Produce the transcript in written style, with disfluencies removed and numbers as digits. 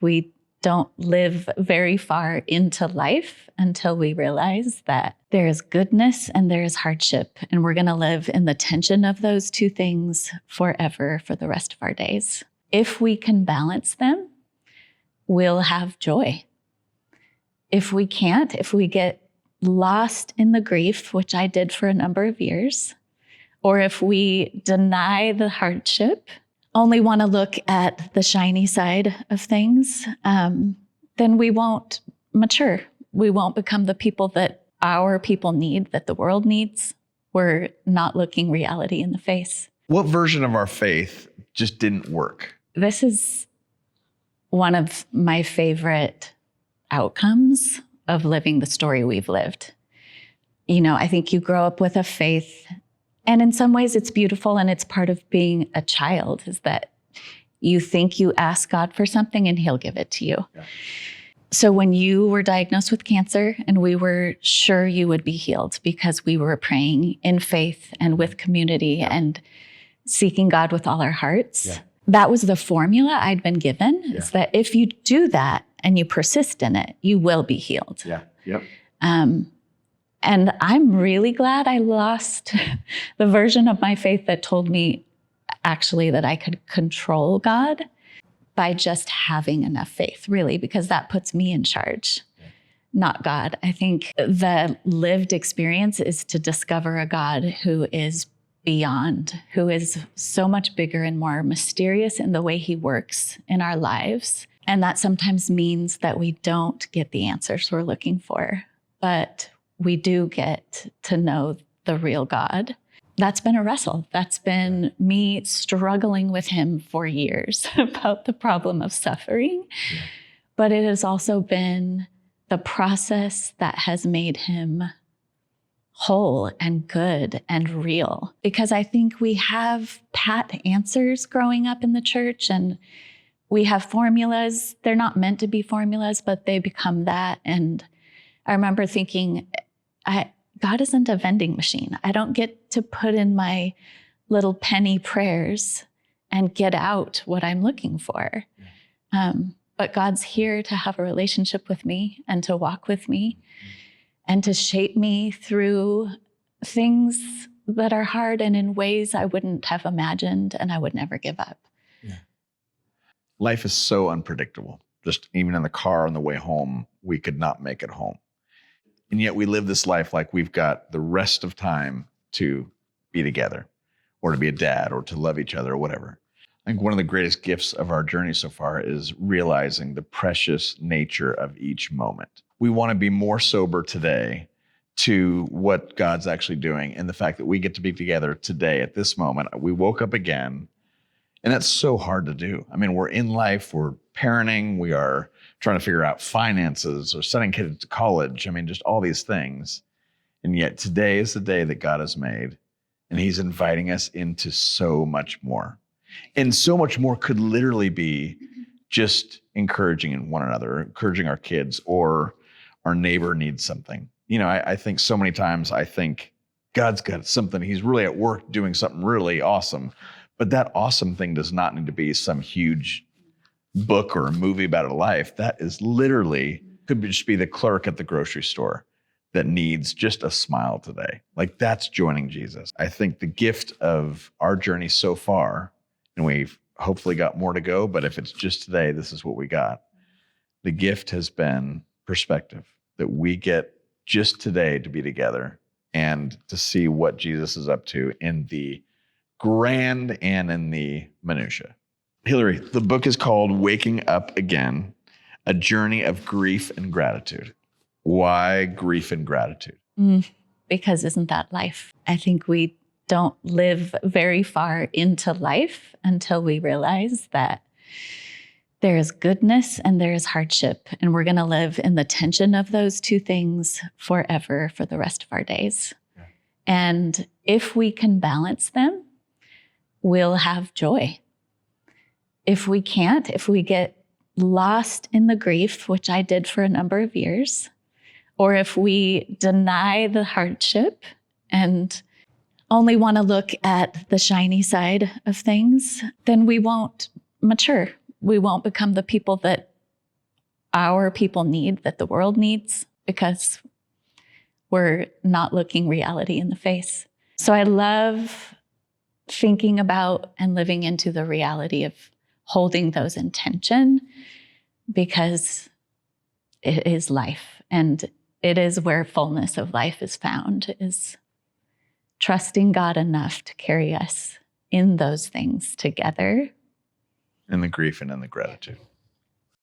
We don't live very far into life until we realize that there is goodness and there is hardship, and we're going to live in the tension of those two things forever for the rest of our days. If we can balance them, we'll have joy. If we can't, if we get lost in the grief, which I did for a number of years, or if we deny the hardship, only want to look at the shiny side of things, then we won't mature. We won't become the people that our people need, that the world needs. We're not looking reality in the face. What version of our faith just didn't work? This is one of my favorite outcomes of living the story we've lived. You know, I think you grow up with a faith, and in some ways it's beautiful, and it's part of being a child, is that you think you ask God for something and he'll give it to you. Yeah. So when you were diagnosed with cancer and we were sure you would be healed because we were praying in faith and with community and seeking God with all our hearts, that was the formula I'd been given, is that if you do that and you persist in it, you will be healed. Yeah. Yep. And I'm really glad I lost the version of my faith that told me actually that I could control God by just having enough faith, really, because that puts me in charge, not God. I think the lived experience is to discover a God who is beyond, who is so much bigger and more mysterious in the way he works in our lives. And that sometimes means that we don't get the answers we're looking for, but we do get to know the real God. That's been a wrestle. That's been me struggling with him for years about the problem of suffering. Yeah. But it has also been the process that has made him whole and good and real. Because I think we have pat answers growing up in the church, and we have formulas. They're not meant to be formulas, but they become that. And I remember thinking, God isn't a vending machine. I don't get to put in my little penny prayers and get out what I'm looking for. But God's here to have a relationship with me and to walk with me and to shape me through things that are hard and in ways I wouldn't have imagined and I would never give up. Yeah. Life is so unpredictable. Just even in the car on the way home, we could not make it home. And yet we live this life like we've got the rest of time to be together or to be a dad or to love each other or whatever. I think one of the greatest gifts of our journey so far is realizing the precious nature of each moment. We want to be more sober today to what God's actually doing, and the fact that we get to be together today at this moment. We woke up again, and that's so hard to do. I mean, we're in life, we're parenting, we are trying to figure out finances or sending kids to college. I mean, just all these things. And yet today is the day that God has made, and he's inviting us into so much more. And so much more could literally be just encouraging one another, encouraging our kids, or our neighbor needs something. You know, I think so many times I think God's got something. He's really at work doing something really awesome. But that awesome thing does not need to be some huge book or a movie about a life. That is literally, could just be the clerk at the grocery store that needs just a smile today. Like, that's joining Jesus. I think the gift of our journey so far, and we've hopefully got more to go, but if it's just today, this is what we got. The gift has been perspective, that we get just today to be together and to see what Jesus is up to in the grand and in the minutia. Hilary, the book is called Waking Up Again, A Journey of Grief and Gratitude. Why grief and gratitude? Because isn't that life? I think we don't live very far into life until we realize that there is goodness and there is hardship, and we're going to live in the tension of those two things forever for the rest of our days. Yeah. And if we can balance them, we'll have joy. If we can't, if we get lost in the grief, which I did for a number of years, or if we deny the hardship and only want to look at the shiny side of things, then we won't mature. We won't become the people that our people need, that the world needs, because we're not looking reality in the face. So I love thinking about and living into the reality of holding those in tension, because it is life, and it is where fullness of life is found, is trusting God enough to carry us in those things together. In the grief and in the gratitude.